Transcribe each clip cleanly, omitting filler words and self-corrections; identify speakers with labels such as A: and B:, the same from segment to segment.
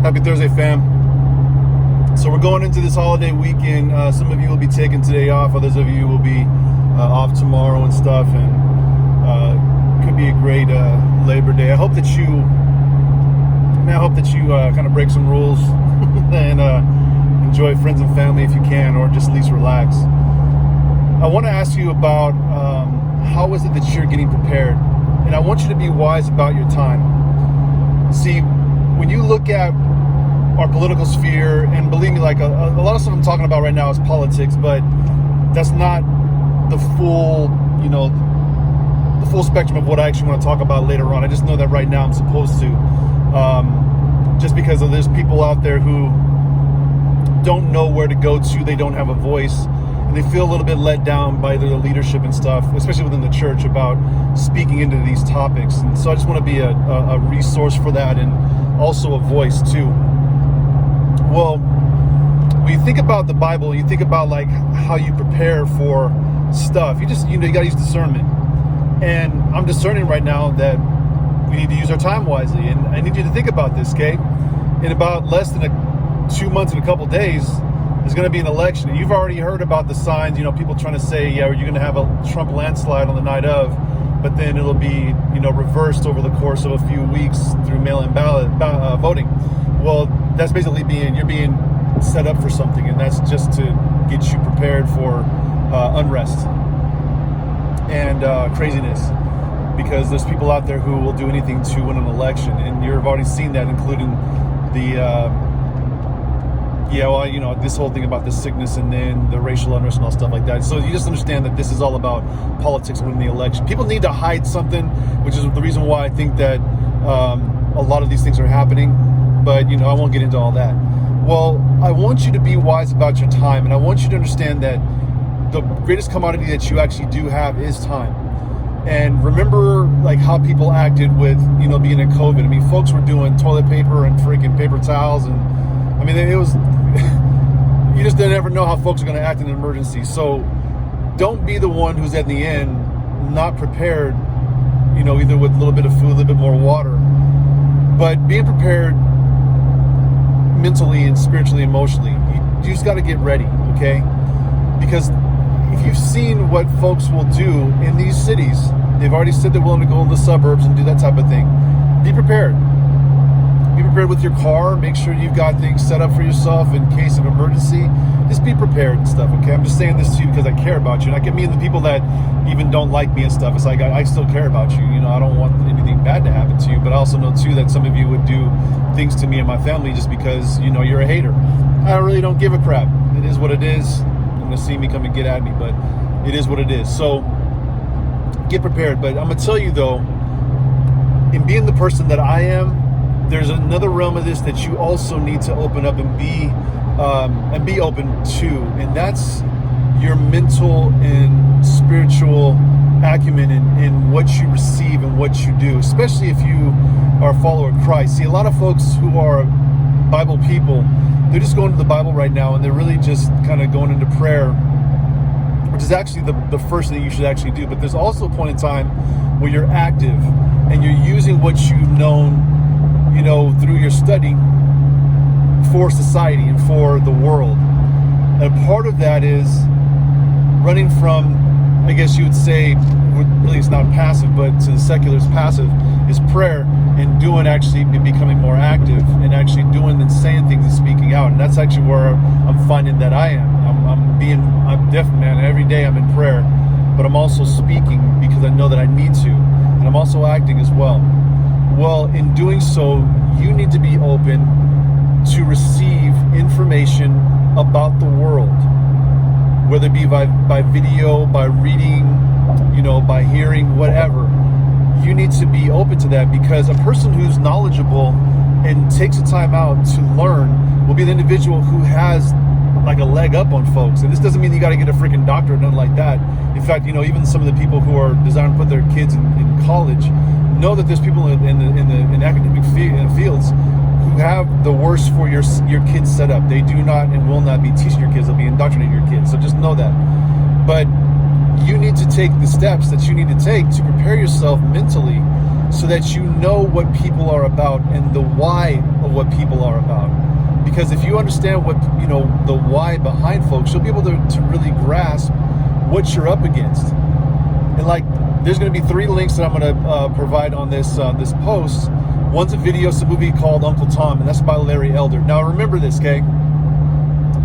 A: Happy Thursday, fam. So we're going into this holiday weekend. Some of you will be taking today off. Others of you will be off tomorrow and stuff. And could be a great Labor Day. I hope that you kind of break some rules and enjoy friends and family if you can, or just at least relax. I want to ask you about how is it that you're getting prepared? And I want you to be wise about your time. See, when you look at our political sphere, and believe me, like a lot of stuff I'm talking about right now is politics, but that's not the full, the full spectrum of what I actually want to talk about later on. I just know that right now I'm supposed to, just because there's people out there who don't know where to go to, they don't have a voice, and they feel a little bit let down by their leadership and stuff, especially within the church, about speaking into these topics. And so I just want to be a resource for that, and also a voice too. Well, when you think about the Bible, you think about like how you prepare for stuff. You got to use discernment. And I'm discerning right now that we need to use our time wisely. And I need you to think about this, okay? In about less than 2 months and a couple days, there's going to be an election. And you've already heard about the signs, people trying to say, yeah, you're going to have a Trump landslide on the night of, but then it'll be, reversed over the course of a few weeks through mail-in ballot voting. Well, that's basically you're being set up for something, and that's just to get you prepared for unrest and craziness, because there's people out there who will do anything to win an election, and you've already seen that, including the this whole thing about the sickness and then the racial unrest and all stuff like that. So you just understand that this is all about politics winning the election. People need to hide something, which is the reason why I think that a lot of these things are happening. But, I won't get into all that. Well, I want you to be wise about your time, and I want you to understand that the greatest commodity that you actually do have is time. And remember, like, how people acted with, being in COVID. I mean, folks were doing toilet paper and freaking paper towels, and it was, you just never know how folks are going to act in an emergency. So don't be the one who's at the end not prepared, either with a little bit of food, a little bit more water, but being prepared mentally and spiritually, emotionally. You just got to get ready, okay? Because if you've seen what folks will do in these cities, they've already said they're willing to go in the suburbs and do that type of thing. Be prepared. Be prepared with your car. Make sure you've got things set up for yourself in case of emergency. Just be prepared and stuff, okay? I'm just saying this to you because I care about you. And I can mean the people that even don't like me and stuff. It's like, I still care about you. I don't want anything bad to happen to you. But I also know, too, that some of you would do things to me and my family just because, you're a hater. I really don't give a crap. It is what it is. You're going to see me come and get at me, but it is what it is. So get prepared. But I'm going to tell you, though, in being the person that I am, there's another realm of this that you also need to open up and be open to, and that's your mental and spiritual acumen in what you receive and what you do, especially if you are a follower of Christ. See, a lot of folks who are Bible people, they're just going to the Bible right now, and they're really just kind of going into prayer, which is actually the first thing you should actually do. But there's also a point in time where you're active and you're using what you've known, through your study for society and for the world. And part of that is running from, I guess you would say, really it's not passive, but to the secular is passive, is prayer, and becoming more active and actually doing and saying things and speaking out. And that's actually where I'm finding that I am. I'm deaf, man. Every day I'm in prayer, but I'm also speaking because I know that I need to, and I'm also acting as well. Well, in doing so, you need to be open to receive information about the world, whether it be by video, by reading, by hearing, whatever. You need to be open to that, because a person who's knowledgeable and takes the time out to learn will be the individual who has like a leg up on folks. And this doesn't mean you got to get a freaking doctorate or nothing like that. In fact, even some of the people who are designed to put their kids in college know that there's people in academic fields who have the worst for your kids set up. They do not and will not be teaching your kids. They'll be indoctrinating your kids. So just know that. But you need to take the steps that you need to take to prepare yourself mentally so that you know what people are about and the why of of what people are about. Because if you understand what, the why behind folks, you'll be able to really grasp what you're up against. And like, there's going to be 3 links that I'm going to provide on this post. One's a video, it's a movie called Uncle Tom, and that's by Larry Elder. Now remember this, okay?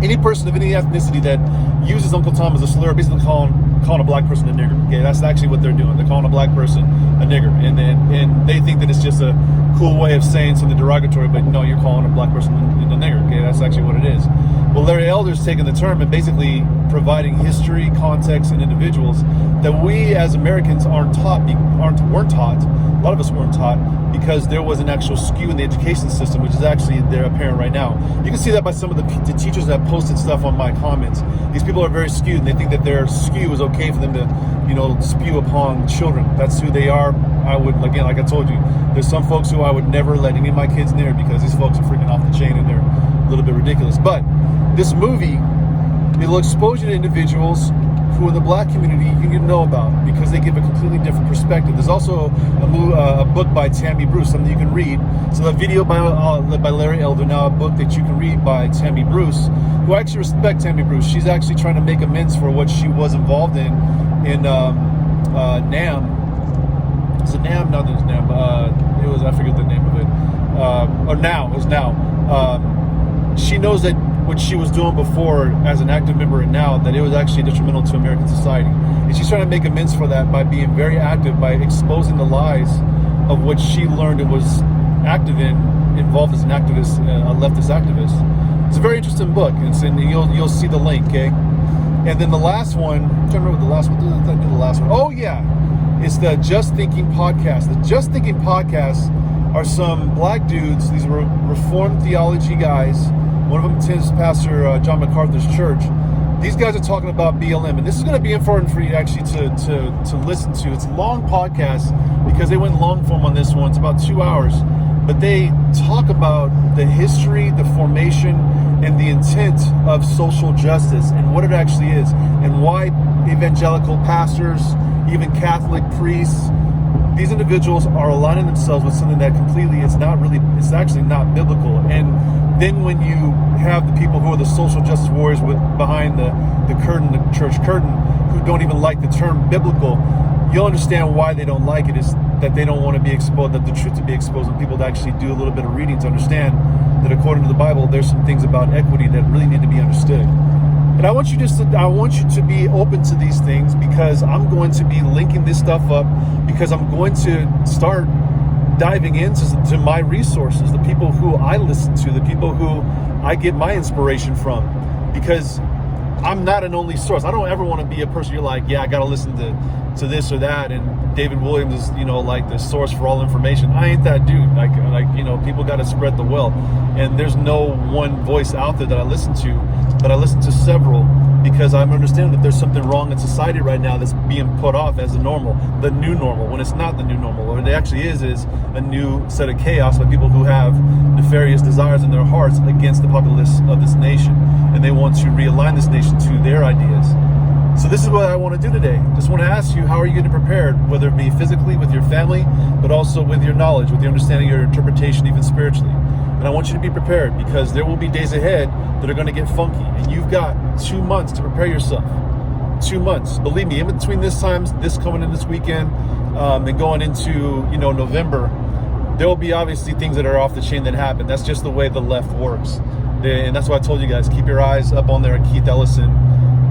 A: Any person of any ethnicity that uses Uncle Tom as a slur, basically calling a black person a nigger. Okay, that's actually what they're doing. They're calling a black person a nigger, and they think that it's just a cool way of saying something derogatory. But no, you're calling a black person a nigger. Okay, that's actually what it is. Well, Larry Elder's taking the term and basically providing history, context, and individuals that we as Americans weren't taught. A lot of us weren't taught because there was an actual skew in the education system, which is actually there apparent right now. You can see that by some of the teachers that posted stuff on my comments. These people are very skewed, and they think that their skew is okay for them to, spew upon children. That's who they are. I would, again, like I told you, there's some folks who I would never let any of my kids near because these folks are freaking off the chain and they're a little bit ridiculous. But this movie, it'll expose you to individuals who in the black community you need to know about because they give a completely different perspective. There's also a book by Tammy Bruce, something you can read. So that video by Larry Elder, now a book that you can read by Tammy Bruce, who I actually respect Tammy Bruce. She's actually trying to make amends for what she was involved in NAM. Is it NAM? No, there's NAM. It was, I forget the name of it. It was Now. She knows that what she was doing before as an active member and now, that it was actually detrimental to American society. And she's trying to make amends for that by being very active, by exposing the lies of what she learned and was active in, involved as an activist, a leftist activist. It's a very interesting book, and you'll see the link, okay? And then the last one, I'm trying to remember what the last one, did I do the last one? Oh yeah, it's the Just Thinking podcast. The Just Thinking podcasts are some black dudes, these Reformed theology guys. One of them attends Pastor John MacArthur's church. These guys are talking about BLM, and this is going to be important for you actually to listen to. It's a long podcast because they went long form on this one. It's about 2 hours, but they talk about the history, the formation, and the intent of social justice and what it actually is, and why evangelical pastors, even Catholic priests, these individuals are aligning themselves with something that completely it's actually not biblical. And then when you have the people who are the social justice warriors behind the curtain, the church curtain, who don't even like the term biblical, you'll understand why they don't like it, is that they don't want to be exposed, that the truth to be exposed, and people to actually do a little bit of reading to understand that according to the Bible, there's some things about equity that really need to be understood. And I want you to be open to these things, because I'm going to be linking this stuff up, because I'm going to start diving into my resources, the people who I listen to, the people who I get my inspiration from, because I'm not an only source. I don't ever want to be a person you're like, yeah, I got to listen to this or that, and David Williams is, like the source for all information. I ain't that dude. Like people got to spread the wealth, and there's no one voice out there that I listen to, but I listen to several, because I'm understanding that there's something wrong in society right now that's being put off as the new normal, when it's not the new normal. What it actually is a new set of chaos by people who have nefarious desires in their hearts against the populace of this nation, and they want to realign this nation to their ideas. So this is what I want to do today. Just want to ask you, how are you getting prepared, whether it be physically with your family, but also with your knowledge, with your understanding, your interpretation, even spiritually. And I want you to be prepared, because there will be days ahead that are going to get funky, and you've got 2 months to prepare yourself. 2 months. Believe me, in between this coming in this weekend, and going into November, there will be obviously things that are off the chain that happen. That's just the way the left works. And that's why I told you guys, keep your eyes up on there at Keith Ellison.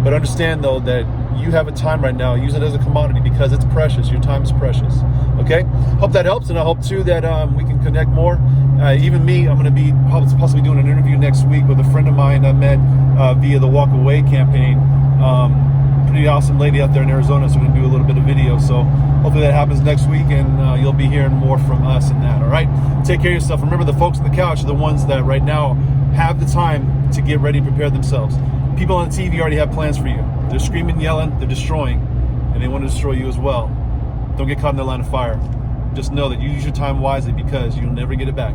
A: But understand, though, that you have a time right now. Use it as a commodity, because it's precious. Your time is precious. Okay? Hope that helps, and I hope, too, that we can connect more. Even me, I'm going to be possibly doing an interview next week with a friend of mine I met via the Walk Away campaign. Pretty awesome lady out there in Arizona, so we're going to do a little bit of video. So hopefully that happens next week, and you'll be hearing more from us in that. All right? Take care of yourself. Remember, the folks on the couch are the ones that right now have the time to get ready and prepare themselves. People on the TV already have plans for you. They're screaming, yelling, they're destroying, and they want to destroy you as well. Don't get caught in their line of fire. Just know that you use your time wisely, because you'll never get it back.